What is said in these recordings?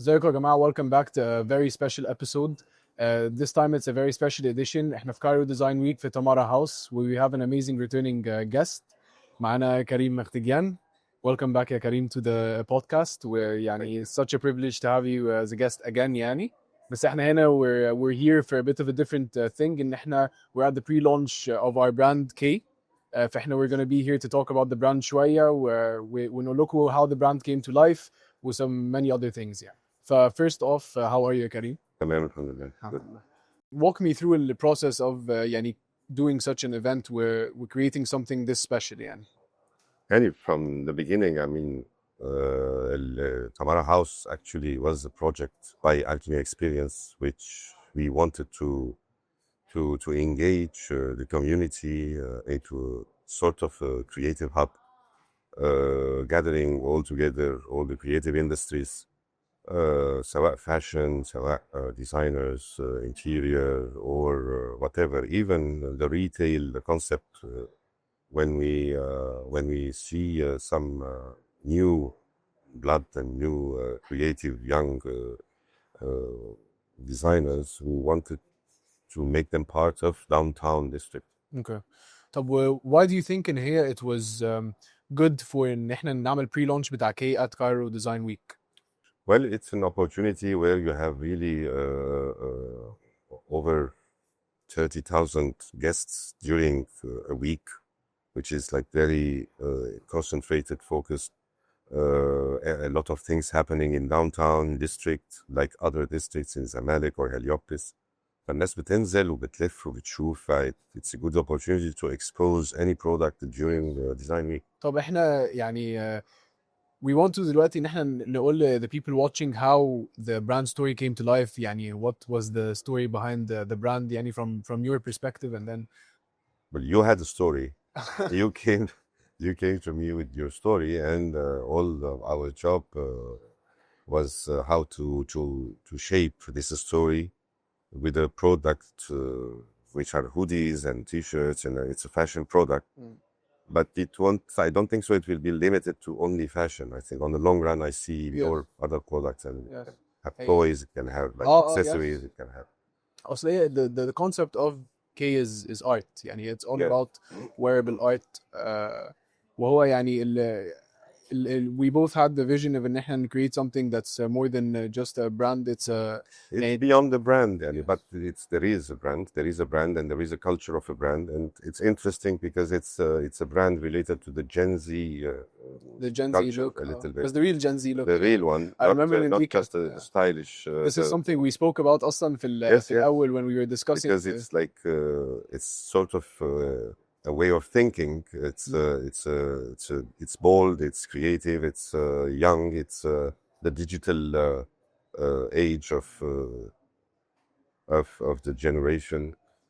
ازيكم يا جماعة. Welcome back to a very special episode. This time it's a very special edition. احنا في Cairo Design Week في Tamara Haus where we have an amazing returning guest. معنا كريم مختجيان. Welcome back يا كريم to the podcast. يعني it's such a privilege to have you as a guest again يعني. بس احنا هنا we're here for a bit of a different thing. ان احنا we're at the pre-launch of our brand K. فاحنا we're going to be here to talk about the brand شوية ونقول لكم how the brand came to life with some many other things يعني. First off, how are you, Karim? تمام الحمد لله. Walk me through the process of يعني doing such an event where we're creating something this special يعني. From the beginning, I mean, Tamara Haus actually was a project by Alchemy Experience, which we wanted to engage the community into a sort of a creative hub, gathering all together all the creative industries. سواء fashion, سواء designers, interior, or whatever. Even the retail, the concept. When we see some new blood and new creative young designers who wanted to make them part of downtown district. Okay. طب why do you think in here it was good for إن إحنا نعمل pre-launch بتاع K at Cairo Design Week? Well, it's an opportunity where you have really over 30,000 guests during a week, which is like very concentrated, focused. A lot of things happening in downtown district, like other districts in Zamalek or Heliopolis. فالناس بتنزل وبتلف وبتشوف. It's a good opportunity to expose any product during Design Week. طب احنا يعني we want to دلوقتي ان احنا نقول the people watching how the brand story came to life. يعني what was the story behind the brand يعني from your perspective, and then well, you had a story. you came to me with your story, and our job was how to shape this story with a product which are hoodies and t-shirts, and it's a fashion product. But I don't think so it will be limited to only fashion. I think on the long run I see more other products, and have toys, it can have like accessories, it can have. Also, the concept of K is art. يعني it's all about wearable art. وهو يعني we both had the vision of ان احنا create something that's more than just a brand. It's beyond the brand, but there is a brand, and there is a culture of a brand, and it's interesting because it's a brand related to the Gen Z look, a little bit. It's the real Gen Z look, the real one. I remember not just a stylish. This is something we spoke about أصلا في الأول when we were discussing, because it's like it's sort of a way of thinking. It's bold, it's creative, it's young, it's the digital age of the generation.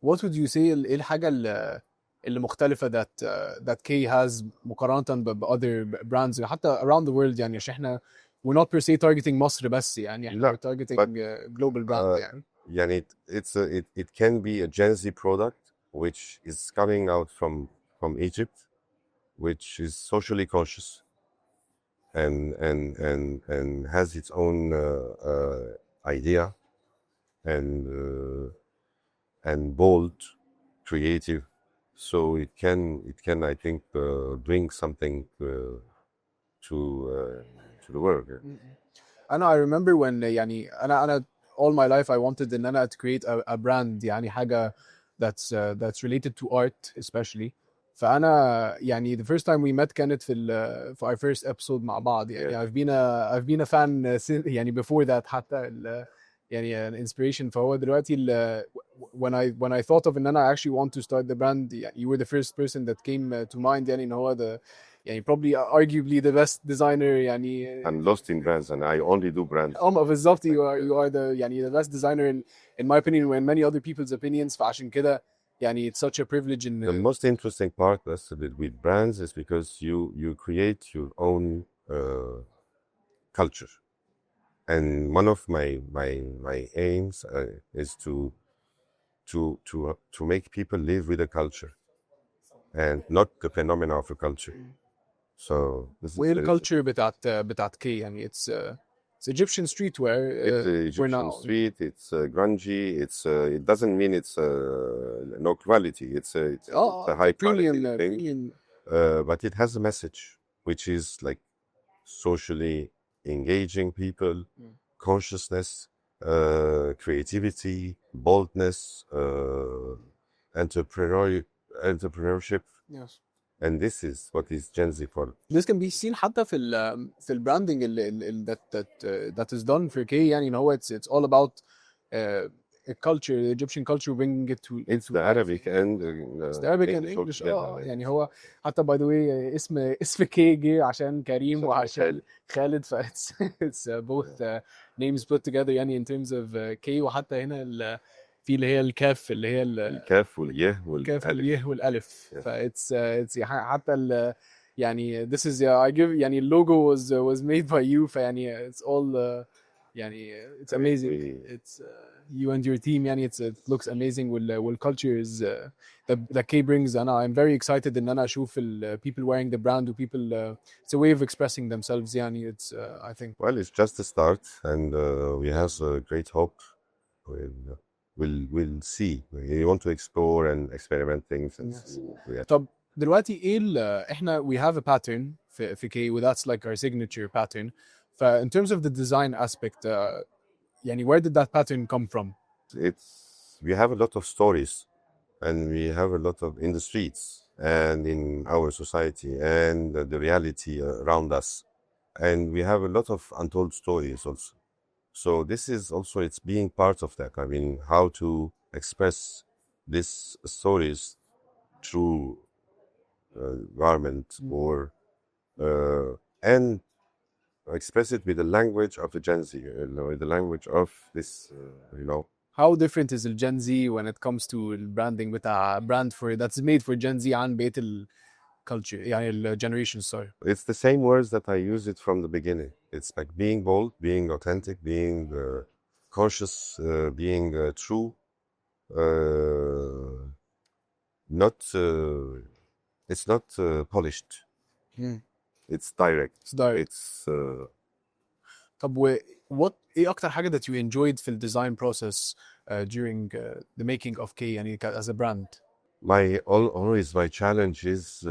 What would you say ايه الحاجة اللي مختلفة that K has مقارنة ب other brands حتى around the world يعني عشان احنا we're not per se targeting مصر بس يعني احنا we're targeting global brand يعني it can be a Gen Z product which is coming out from Egypt, which is socially conscious and has its own idea and bold, creative. So it can I think bring something to the world. I remember when يعني أنا all my life I wanted إن أنا to create a brand يعني حاجة that's related to art especially. فأنا يعني the first time we met كانت في our first episode مع بعض يعني I've been a fan since يعني before that حتى يعني an inspiration. فهو دلوقتي when I thought of إن أنا actually want to start the brand يعني you were the first person that came to mind يعني إن هو يعني probably arguably the best designer يعني. I'm lost in brands and I only do brands. بالظبط you are the يعني the best designer in my opinion and many other people's opinions. فعشان كده يعني it's such a privilege. The most interesting part with brands is because you create your own culture, and one of my aims is to make people live with a culture and not the phenomena of a culture. So this is وايه الكالتشر بتاعت K يعني it's It's Egyptian streetwear It's for Egyptian now. street. It's grungy. It doesn't mean it's no quality. It's a high premium, quality thing. premium. But it has a message, which is like socially engaging people, consciousness, creativity, boldness, entrepreneurship, Yes. and this is what is Gen Z for. This can be seen حتى في البراندنج that is done for K يعني ان هو it's all about culture, the Egyptian culture, bringing it to It's the Arabic and it's the Arabic and English. يعني هو حتى by the way اسم كي جه عشان كريم وعشان خالد ف it's both names put together يعني in terms of K. وحتى هنا في اللي هي الكاف اللي هي الكاف واليه والالف ف it's حتى يعني this is I give يعني logo was made by you فيعني it's all يعني it's amazing. It's you and your team يعني it looks amazing والculture is that K brings. and I'm very excited ان انا اشوف people wearing the brand people it's a way of expressing themselves يعني it's I think well it's just a start and we have a great hope. We'll see. We want to explore and experiment things and see. طب دلوقتي ايه احنا we have a pattern في K that's like our signature pattern. In terms of the design aspect يعني where did that pattern come from? We have a lot of stories and we have a lot of in the streets and in our society and the reality around us, and we have a lot of untold stories also. So this is also it's being part of that. I mean, how to express these stories through garment or and express it with the language of the Gen Z, the language of this, How different is the Gen Z when it comes to branding بتاع brand that's made for Gen Z عن بقية culture يعني generation sorry? It's the same words that I use it from the beginning. It's like being bold, being authentic, being conscious, being true, not it's not polished. It's direct. It's طب ايه اكتر حاجة that you enjoyed في design process during the making of K يعني as a brand? Always my challenge is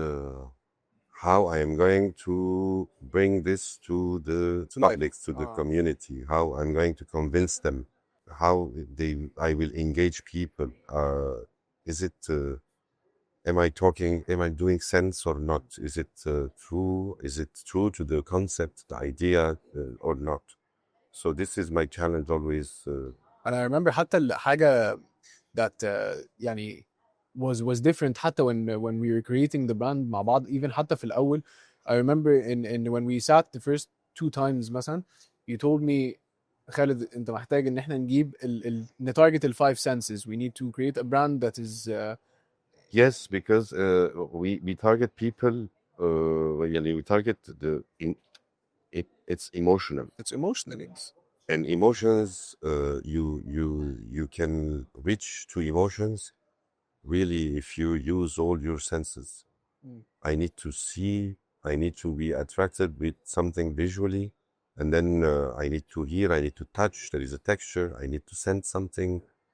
how I am going to bring this to the public, to the community, how I'm going to convince them, how I will engage people. Is it am I doing sense or not? Is it true? Is it true to the concept, the idea or not? So this is my challenge always. And I remember حتى الحاجة that يعني was different حتى when we were creating the brand مع بعض, even حتى في الأول. I remember in when we sat the first 2 times مثلا, you told me خالد انت محتاج ان احنا نجيب نتارجت ال 5 senses. We need to create a brand that is yes, because we target people we target it's emotional. It's emotional, yes. And emotions you can reach to emotions really if you use all your senses. I need to see, I need to be attracted with something visually, and then I need to hear, I need to touch, there is a texture, I need to sense something.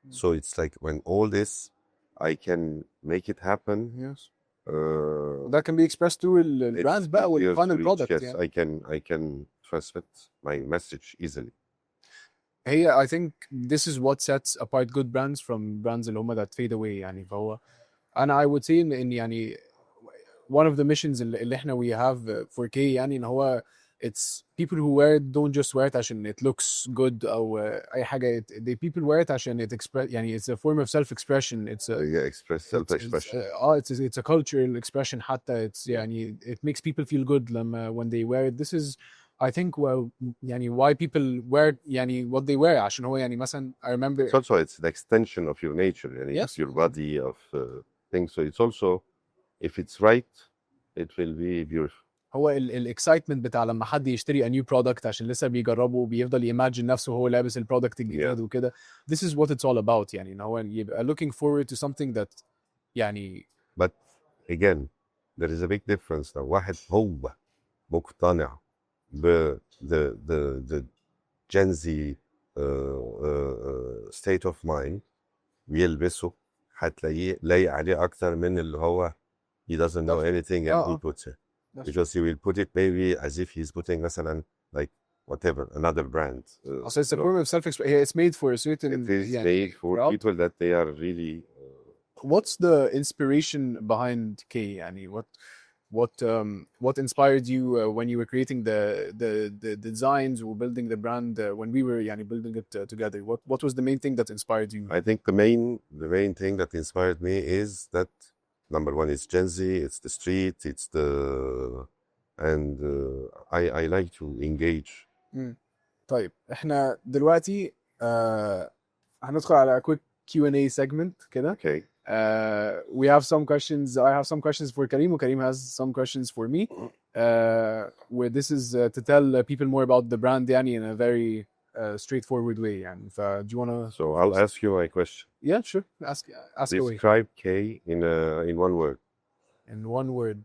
So it's like when all this I can make it happen. Yes. That can be expressed through the brand بقى وال final product. Yes, yeah. I can transmit my message easily. I think this is what sets apart good brands from brands اللي هم that fade away يعني. فهو I would say إن يعني one of the missions اللي احنا we have for K يعني إن هو it's people who wear it don't just wear it عشان it looks good أو أي حاجة. They people wear it عشان it express يعني it's a form of self-expression. It's a self-expression. It's a cultural expression حتى. It's يعني it makes people feel good when they wear it. This is I think يعني why people wear يعني what they wear عشان هو يعني مثلا I remember it's also it's the extension of your nature يعني yes. of your body of things. So it's also if it's right it will be beautiful. هو الاكسايتمنت بتاع لما حد يشتري a new product عشان لسه بيجربه وبيفضل يimagine نفسه وهو لابس البرودكت الجديد وكده. This is what it's all about يعني ان هو يبقى looking forward to something that يعني. But again there is a big difference. لو واحد هو مقتنع ب Gen Z state of mind بيلبسه هتلاقيه لايق عليه أكتر من اللي هو he doesn't know anything and he puts it. Because he will put it maybe as if he's putting مثلا like whatever, another brand. So it's a form of self-expression. It's made for a certain... It is made for people that they are really... What's the inspiration behind K? Yani, what inspired you when you were creating the designs or building the brand when we were building it together? What was the main thing that inspired you? I think the main thing that inspired me is that number one, it's Gen Z, it's the street, it's the... and I like to engage. طيب احنا دلوقتي هندخل على quick Q&A segment كده. Okay. We have some questions. I have some questions for Karim, Karim has some questions for me. Where this is to tell people more about the brand in a very straightforward way. Do you want to... So I'll ask you a question. Yeah, sure. Ask away. Describe K in one word. In one word.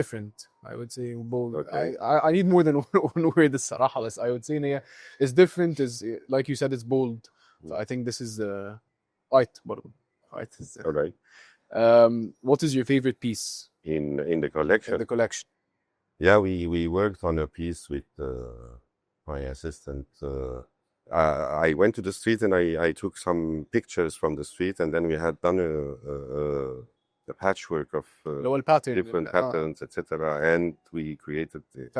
Different, I would say. Bold. Okay. I need more than one word الصراحة, بس I would say it's different, is like you said, it's bold. So I think this is right. All right. What is your favorite piece in the collection? In the collection. Yeah, we worked on a piece with my assistant. I went to the street and I took some pictures from the street, and then we had done a patchwork of different patterns, etc. And we created it.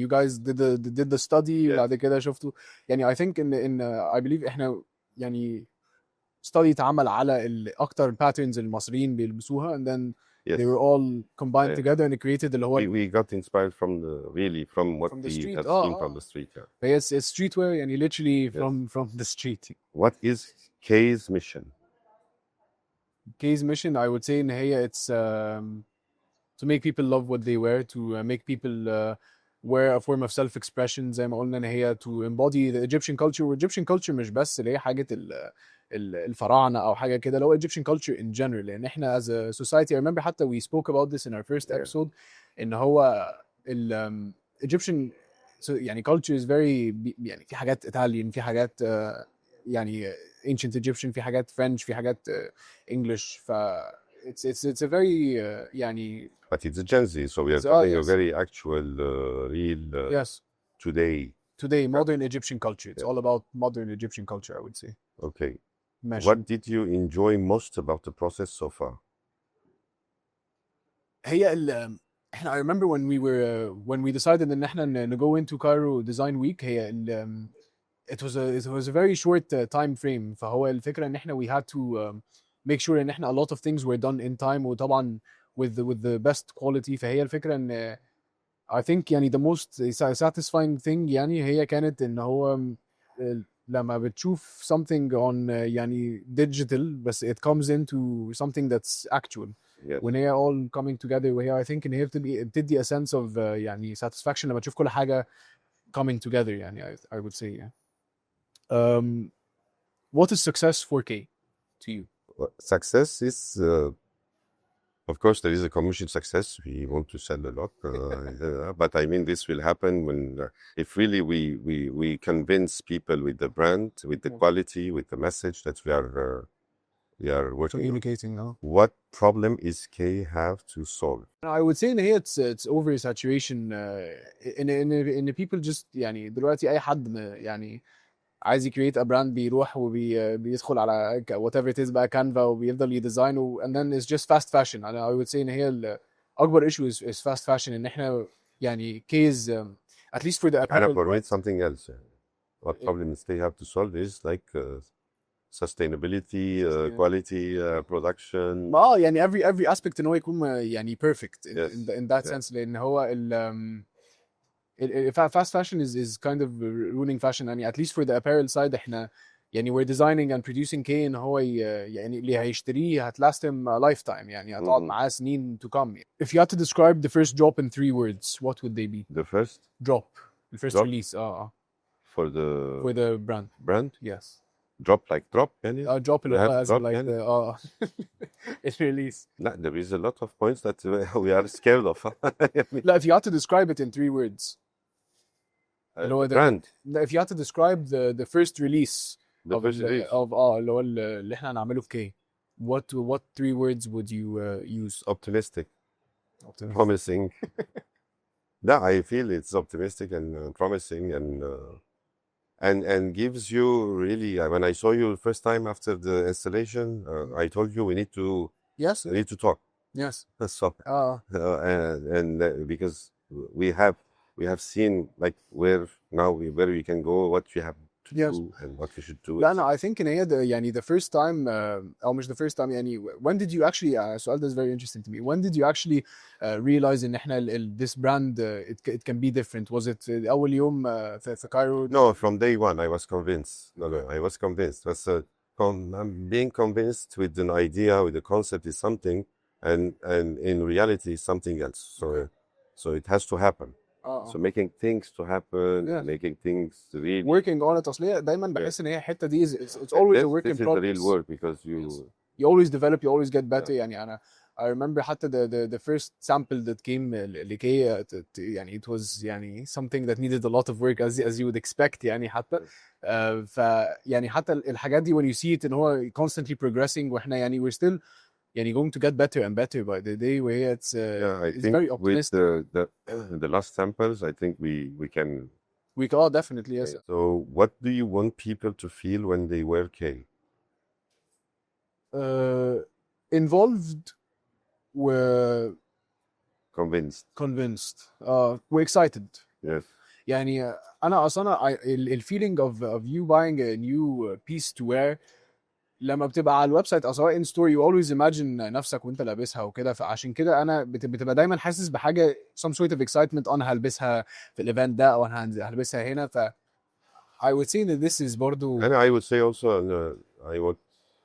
You guys did the study. بعد كده شفتوا I think in I believe احنا study اتعمل على اكتر patterns المصريين بيلبسوها, and then they were all combined together and created اللي هو... We got inspired from what we have seen from the street. Yeah. It's streetwear literally from the street. What is K's mission? K's mission, I would say in هي it's to make people love what they wear, to make people wear a form of self-expression زي ما قلنا ان هي to embody the Egyptian culture. Egyptian culture مش بس اللي هي حاجة الفراعنة أو حاجة كده, لو Egyptian culture in general. لأن احنا as a society, I remember حتى we spoke about this in our first episode, إن هو Egyptian culture is very في حاجات Italian, في حاجات ancient Egyptian, في حاجات French, في حاجات English. it's a very But it's a Gen Z, so we are talking a very actual, real, today modern Egyptian culture. It's all about modern Egyptian culture, I would say. Okay. What did you enjoy most about the process so far? I remember when we decided ان احنا go into Cairo Design Week, it was a very short time frame. فهو الفكرة ان احنا we had to make sure ان احنا a lot of things were done in time, وطبعا with the best quality. فهي الفكرة ان I think the most satisfying thing هي كانت ان هو لما بتشوف something on digital بس it comes into something that's actual. when هي all coming together, وهي I think ان هي بتدي a sense of satisfaction لما تشوف كل حاجة coming together. I would say. What is success for K to you? Success is of course there is a commercial success. We want to sell a lot, but I mean this will happen when if really we convince people with the brand, with the quality, with the message that we are working communicating on. What problem is K have to solve? I would say here it's oversaturation. In people just دلوقتي أي حد عايز يكريت a brand بيروح وبيدخل على whatever it is بقى Canva وبيفضل يديزاين and then it's just fast fashion. I would say ان هي أكبر issue is fast fashion. ان احنا K's at least for the apparel. For me it's something else. What problems they have to solve is like sustainability, quality, production. every aspect ان هو يكون perfect in that sense. لأن هو fast fashion is kind of ruining fashion. at least for the apparel side احنا we're designing and producing K ان هو اللي هيشتريه هتlast him a lifetime. هتقعد معاه سنين to come. If you had to describe the first drop in 3 words, what would they be? The first drop, the first release. For the brand. Yes. Drop like drop. Drop as like it's release. There is a lot of points that we are scared of. If you had to describe it in 3 words. اللي هو brand. if you had to describe the first release The first release. of اللي هو اللي احنا هنعمله في K, what 3 words would you use? Optimistic, promising. Yeah, I feel it's optimistic and promising and gives you really. When I saw you the first time after the installation, I told you we need to talk. Yes. So, because we have seen like where we can go, what we have to Yes. do and what we should do. لا أنا I think إن هي يعني the first time أو مش the first time يعني when did you actually السؤال ده is very interesting to me. When did you actually realize إن إحنا this brand it can be different? Was it أول يوم في Cairo? No, from day one I was convinced. No, I was convinced. I'm being convinced with an idea, with a concept is something, and in reality is something else. So it has to happen. So making things to happen, Yeah. making things real. Working on it. أصلية دايما بحس إن هي الحتة دي it's always a work in This is the progress. real work because You always develop, you always get better. يعني أنا I remember حتى the first sample that came لكي يعني it was يعني something that needed a lot of work as you would expect يعني حتى يعني حتى الحاجات دي when you see it إن هو constantly progressing وإحنا يعني we're still يعني going to get better and better by the day where it's I it's think very optimistic. with the last samples I think we can. We can definitely, yes. So what do you want people to feel when they wear K? Involved, we're Convinced. we're excited. Yes. يعني أنا أصلا ال feeling of you buying a new piece to wear لما بتبقى على الويب سايت أو سواء in store you always imagine نفسك وأنت لابسها وكده. فعشان كده أنا بتبقى دايما حاسس بحاجة some sort of excitement. أنا هلبسها في الإيفنت ده أو أنا هلبسها هنا. ف I would say that this is برضو. And I would say also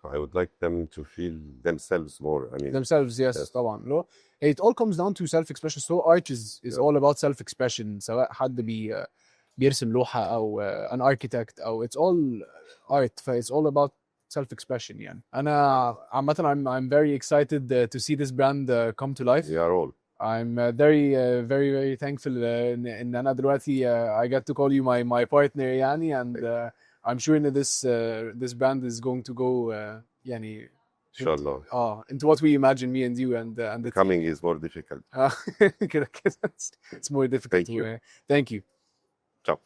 I would like them to feel themselves more. I mean themselves, yes. طبعا لو it all comes down to self expression. So art is all about self expression. سواء حد بيرسم لوحة أو an architect أو it's all art. ف it's all about self expression يعني. أنا عامة I'm very excited to see this brand come to life. we are all. I'm very very thankful إن أنا دلوقتي I get to call you my partner يعني and I'm sure that this brand is going to go يعني Inshallah. into what we imagine, me and you and the Coming is more difficult. كده it's more difficult. Thank you. Thank you. Ciao.